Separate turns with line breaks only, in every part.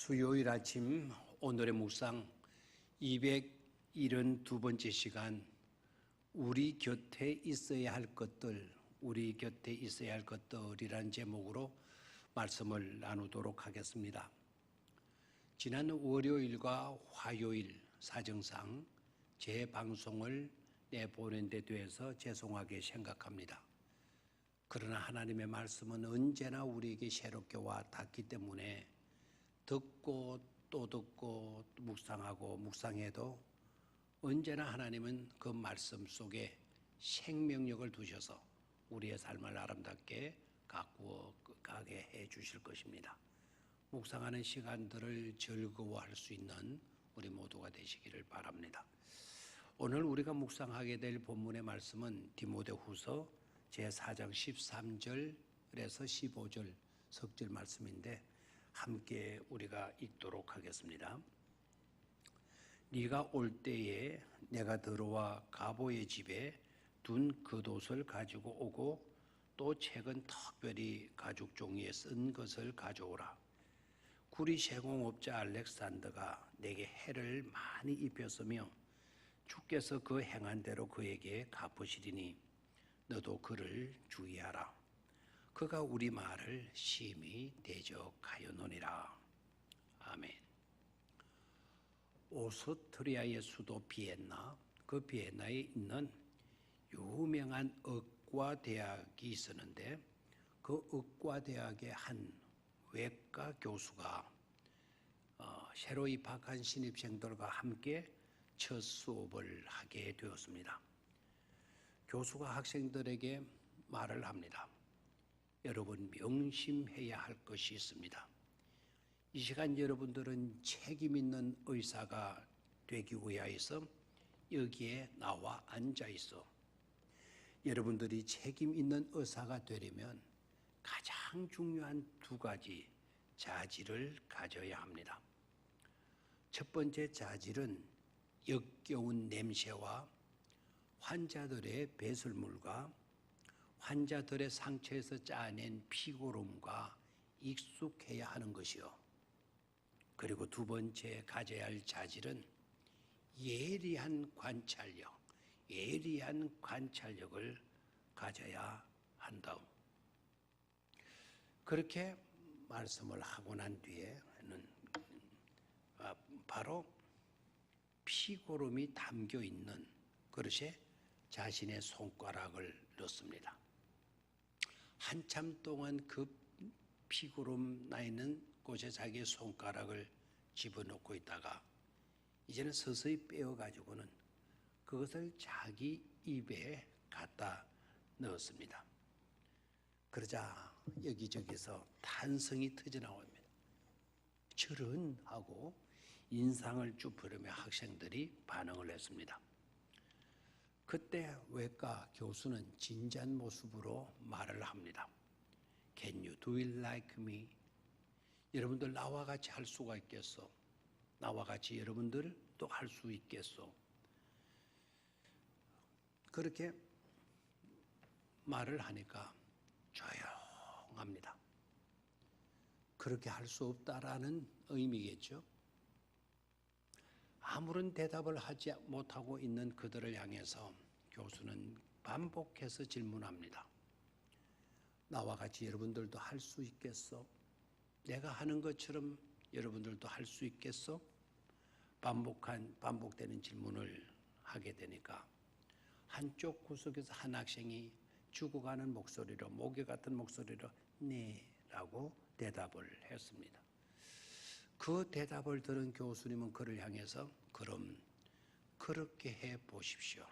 수요일 아침 오늘의 묵상 272번째 시간 우리 곁에 있어야 할 것들, 우리 곁에 있어야 할 것들이라는 제목으로 말씀을 나누도록 하겠습니다. 지난 월요일과 화요일 사정상 재방송을 내보낸 데 대해서 죄송하게 생각합니다. 그러나 하나님의 말씀은 언제나 우리에게 새롭게 와 닿기 때문에 듣고 또 듣고 묵상하고 묵상해도 언제나 하나님은 그 말씀 속에 생명력을 두셔서 우리의 삶을 아름답게 가꾸어 가게 해 주실 것입니다. 묵상하는 시간들을 즐거워할 수 있는 우리 모두가 되시기를 바랍니다. 오늘 우리가 묵상하게 될 본문의 말씀은 디모데후서 제4장 13절에서 15절 석절 말씀인데 함께 우리가 읽도록 하겠습니다. 네가 올 때에 내가 들어와 가보의 집에 둔 겉옷을 가지고 오고 또 책은 특별히 가죽 종이에 쓴 것을 가져오라. 구리 세공업자 알렉산더가 내게 해를 많이 입혔으며 주께서 그 행한 대로 그에게 갚으시리니 너도 그를 주의하라. 그가 우리 말을 심히 대적하였노니라. 아멘. 오스트리아의 수도 비엔나, 그 비엔나에 있는 유명한 의과대학이 있었는데 그 의과대학의 한 외과 교수가 새로 입학한 신입생들과 함께 첫 수업을 하게 되었습니다. 교수가 학생들에게 말을 합니다. 여러분 명심해야 할 것이 있습니다. 이 시간 여러분들은 책임 있는 의사가 되기 위하여서 여기에 나와 앉아 있어. 여러분들이 책임 있는 의사가 되려면 가장 중요한 두 가지 자질을 가져야 합니다. 첫 번째 자질은 역겨운 냄새와 환자들의 배설물과 환자들의 상처에서 짜낸 피고름과 익숙해야 하는 것이요. 그리고 두 번째 가져야 할 자질은 예리한 관찰력을 가져야 한다. 그렇게 말씀을 하고 난 뒤에는 바로 피고름이 담겨 있는 그릇에 자신의 손가락을 넣습니다. 한참 동안 그 피고름 나 있는 곳에 자기의 손가락을 집어넣고 있다가 이제는 서서히 빼어가지고는 그것을 자기 입에 갖다 넣었습니다. 그러자 여기저기서 탄성이 터져나옵니다. 저런 하고 인상을 쭈푸르며 학생들이 반응을 했습니다. 그때 외과 교수는 진지한 모습으로 말을 합니다. Can you do it like me? 여러분들 나와 같이 할 수가 있겠어? 나와 같이 여러분들도 할 수 있겠어? 그렇게 말을 하니까 조용합니다. 그렇게 할 수 없다라는 의미겠죠. 아무런 대답을 하지 못하고 있는 그들을 향해서 교수는 반복해서 질문합니다. 나와 같이 여러분들도 할 수 있겠어? 내가 하는 것처럼 여러분들도 할 수 있겠어? 반복되는 질문을 하게 되니까 한쪽 구석에서 한 학생이 죽어가는 목소리로, 모기 같은 목소리로 네 라고 대답을 했습니다. 그 대답을 들은 교수님은 그를 향해서 그럼 그렇게 해 보십시오.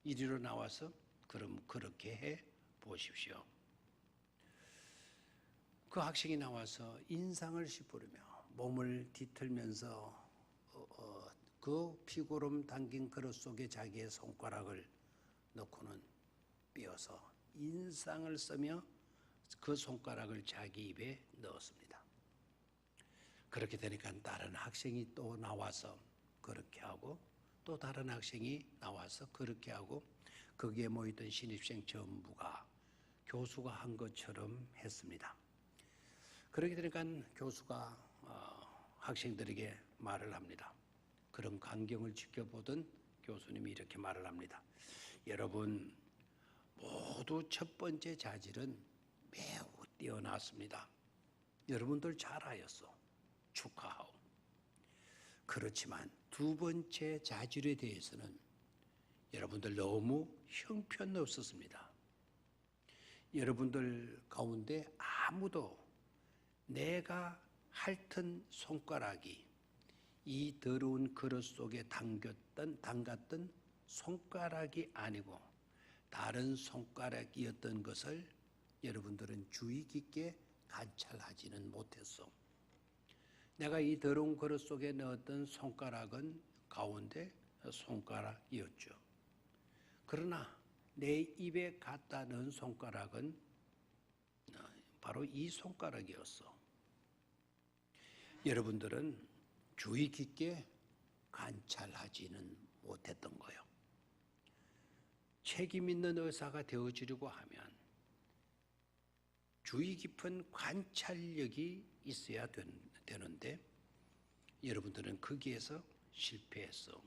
이리로 나와서 그럼 그렇게 해 보십시오. 그 학생이 나와서 인상을 찌푸리며 몸을 뒤틀면서 그 피고름 담긴 그릇 속에 자기의 손가락을 넣고는 삐어서 인상을 쓰며 그 손가락을 자기 입에 넣었습니다. 그렇게 되니까 다른 학생이 또 나와서 그렇게 하고 또 다른 학생이 나와서 그렇게 하고 거기에 모이던 신입생 전부가 교수가 한 것처럼 했습니다. 그렇게 되니까 교수가 학생들에게 말을 합니다. 그런 광경을 지켜보던 교수님이 이렇게 말을 합니다. 여러분 모두 첫 번째 자질은 매우 뛰어났습니다. 여러분들 잘하였어. 축하하오. 그렇지만 두 번째 자질에 대해서는 여러분들 너무 형편없었습니다. 여러분들 가운데 아무도 내가 핥은 손가락이 이 더러운 그릇 속에 담갔던 손가락이 아니고 다른 손가락이었던 것을 여러분들은 주의 깊게 관찰하지는 못했어. 내가 이 더러운 그릇 속에 넣었던 손가락은 가운데 손가락이었죠. 그러나 내 입에 갖다 넣은 손가락은 바로 이 손가락이었어. 여러분들은 주의 깊게 관찰하지는 못했던 거예요. 책임 있는 의사가 되어주려고 하면 주의 깊은 관찰력이 있어야 되는데 여러분들은 거기에서 실패했어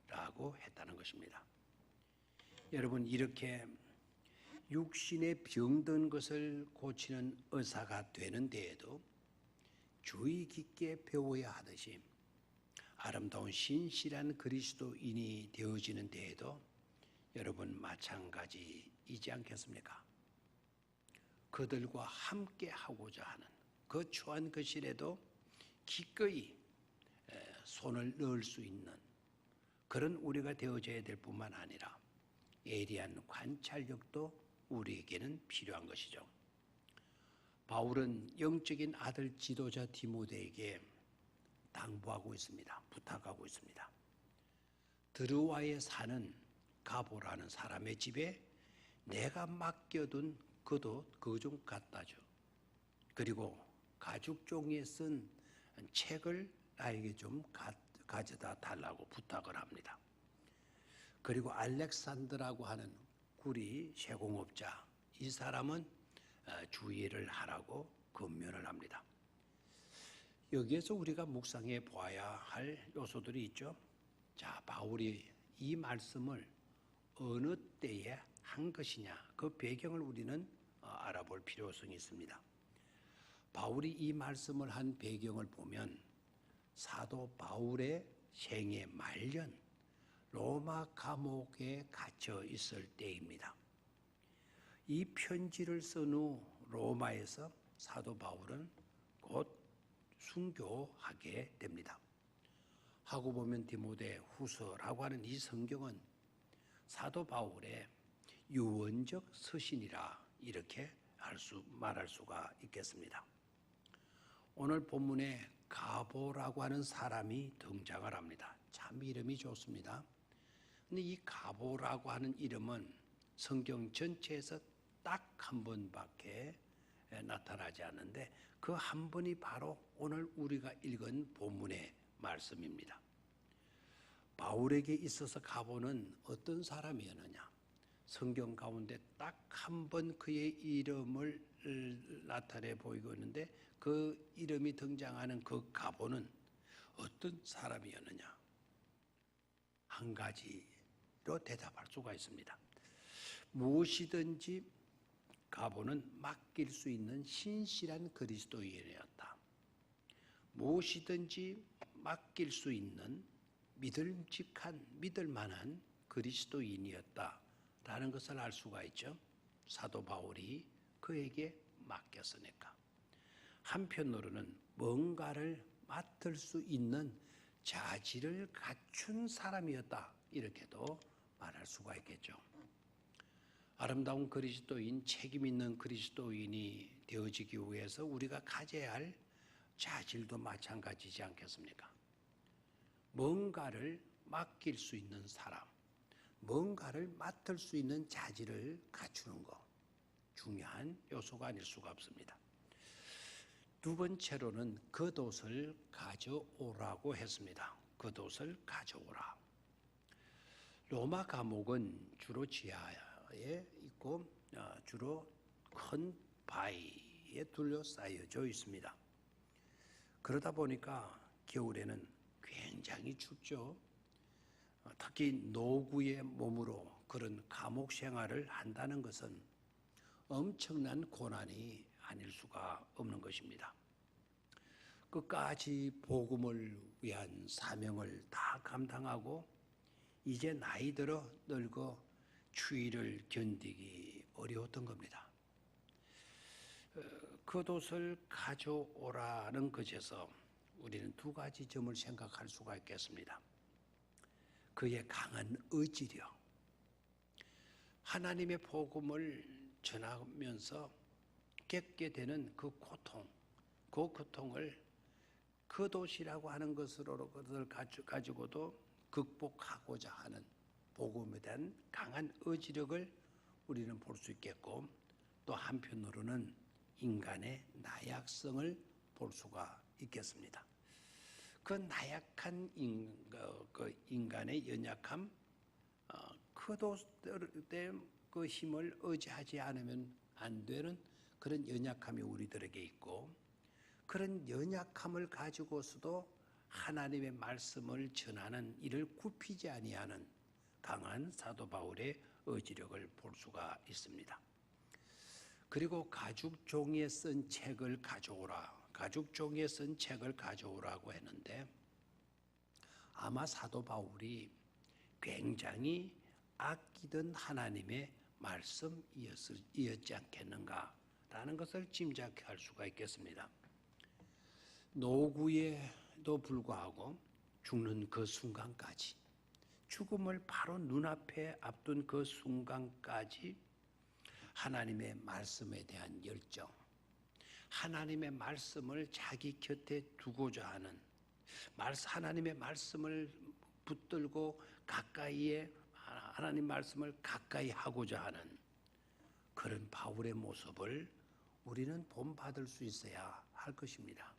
라고 했다는 것입니다. 여러분 이렇게 육신에 병든 것을 고치는 의사가 되는 데에도 주의 깊게 배워야 하듯이 아름다운 신실한 그리스도인이 되어지는 데에도 여러분 마찬가지이지 않겠습니까? 그들과 함께 하고자 하는 그 추한 그 실에도 기꺼이 손을 넣을 수 있는 그런 우리가 되어져야 될 뿐만 아니라 예리한 관찰력도 우리에게는 필요한 것이죠. 바울은 영적인 아들 지도자 디모데에게 당부하고 있습니다. 부탁하고 있습니다. 드르와에 사는 가보라는 사람의 집에 내가 맡겨둔 그 좀 갖다 줘. 그리고 가죽 종이에 쓴 책을 나에게 좀 가져다 달라고 부탁을 합니다. 그리고 알렉산드라고 하는 구리 제공업자, 이 사람은 주의를 하라고 권면을 합니다. 여기에서 우리가 묵상해 보아야 할 요소들이 있죠. 자, 바울이 이 말씀을 어느 때에 한 것이냐, 그 배경을 우리는 알아볼 필요성이 있습니다. 바울이 이 말씀을 한 배경을 보면 사도 바울의 생애 말년 로마 감옥에 갇혀 있을 때입니다. 이 편지를 쓴 후 로마에서 사도 바울은 곧 순교하게 됩니다. 하고 보면 디모데 후서라고 하는 이 성경은 사도 바울의 유언적 서신이라 이렇게 말할 수가 있겠습니다. 오늘 본문에 가보라고 하는 사람이 등장을 합니다. 참 이름이 좋습니다. 근데 이 가보라고 하는 이름은 성경 전체에서 딱 한 번밖에 나타나지 않는데 그 한 번이 바로 오늘 우리가 읽은 본문의 말씀입니다. 바울에게 있어서 가보는 어떤 사람이었느냐? 성경 가운데 딱 한 번 그의 이름을 나타내 보이고 있는데 그 이름이 등장하는 그 가보는 어떤 사람이었느냐? 한 가지로 대답할 수가 있습니다. 무엇이든지 가보는 맡길 수 있는 신실한 그리스도인이었다. 무엇이든지 맡길 수 있는 믿음직한, 믿을 만한 그리스도인이었다라는 것을 알 수가 있죠. 사도 바울이 그에게 맡겼으니까. 한편으로는 뭔가를 맡을 수 있는 자질을 갖춘 사람이었다. 이렇게도 말할 수가 있겠죠. 아름다운 그리스도인, 책임 있는 그리스도인이 되어지기 위해서 우리가 가져야 할 자질도 마찬가지지 않겠습니까? 뭔가를 맡길 수 있는 사람, 뭔가를 맡을 수 있는 자질을 갖추는 것, 중요한 요소가 아닐 수가 없습니다. 두 번째로는 겉옷을 가져오라고 했습니다. 겉옷을 가져오라. 로마 감옥은 주로 지하에 있고 주로 큰 바위에 둘러싸여져 있습니다. 그러다 보니까 겨울에는 굉장히 춥죠. 특히 노구의 몸으로 그런 감옥 생활을 한다는 것은 엄청난 고난이 아닐 수가 없는 것입니다. 끝까지 복음을 위한 사명을 다 감당하고 이제 나이 들어 늙어 추위를 견디기 어려웠던 겁니다. 겉옷을 가져오라는 것에서 우리는 두 가지 점을 생각할 수가 있겠습니다. 그의 강한 의지력, 하나님의 복음을 전하면서 겪게 되는 그 고통, 그 고통을 겉옷이라고 하는 것으로 가지고도 극복하고자 하는 복음에 대한 강한 의지력을 우리는 볼 수 있겠고, 또 한편으로는 인간의 나약성을 볼 수가 있겠습니다. 그 나약한 인간의 연약함, 겉옷의 그 힘을 의지하지 않으면 안 되는 그런 연약함이 우리들에게 있고, 그런 연약함을 가지고서도 하나님의 말씀을 전하는 이를 굽히지 아니하는 강한 사도 바울의 의지력을 볼 수가 있습니다. 그리고 가죽 종이에 쓴 책을 가져오라, 가죽 종이에 쓴 책을 가져오라고 했는데, 아마 사도 바울이 굉장히 아끼던 하나님의 말씀이었지 않겠는가라는 것을 짐작할 수가 있겠습니다. 노구에도 불구하고 죽는 그 순간까지, 죽음을 바로 눈앞에 앞둔 그 순간까지 하나님의 말씀에 대한 열정, 하나님의 말씀을 자기 곁에 두고자 하는, 하나님의 말씀을 붙들고 가까이에 하나님 말씀을 가까이 하고자 하는 그런 바울의 모습을 우리는 본받을 수 있어야 할 것입니다.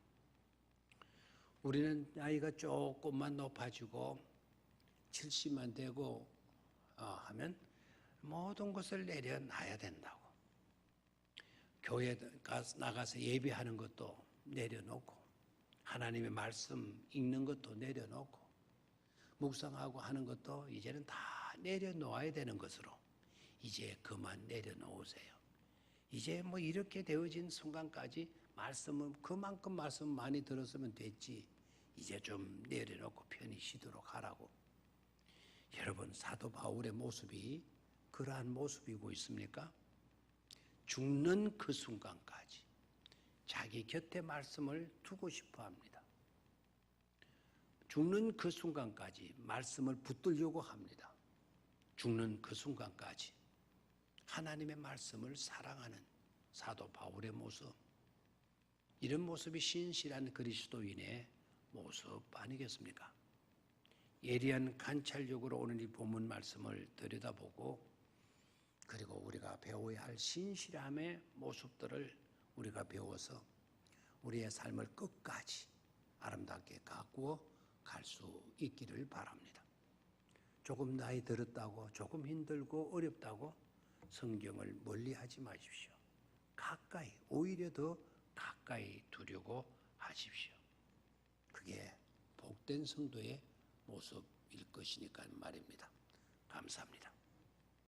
우리는 나이가 조금만 높아지고 70만 되고 하면 모든 것을 내려놔야 된다고. 교회 나가서 예배하는 것도 내려놓고, 하나님의 말씀 읽는 것도 내려놓고, 묵상하고 하는 것도 이제는 다 내려놓아야 되는 것으로 이제 그만 내려놓으세요. 이제 뭐 이렇게 되어진 순간까지 말씀은 그만큼 말씀 많이 들었으면 됐지, 이제 좀 내려놓고 편히 쉬도록 하라고. 여러분, 사도 바울의 모습이 그러한 모습이고 있습니까? 죽는 그 순간까지 자기 곁에 말씀을 두고 싶어 합니다. 죽는 그 순간까지 말씀을 붙들려고 합니다. 죽는 그 순간까지 하나님의 말씀을 사랑하는 사도 바울의 모습, 이런 모습이 신실한 그리스도인의 모습 아니겠습니까? 예리한 관찰력으로 오늘 이 본문 말씀을 들여다보고, 그리고 우리가 배워야 할 신실함의 모습들을 우리가 배워서 우리의 삶을 끝까지 아름답게 가꾸어 갈 수 있기를 바랍니다. 조금 나이 들었다고, 조금 힘들고 어렵다고 성경을 멀리하지 마십시오. 가까이, 오히려 더 가까이 두려고 하십시오. 그게 복된 성도의 모습일 것이니까 말입니다. 감사합니다.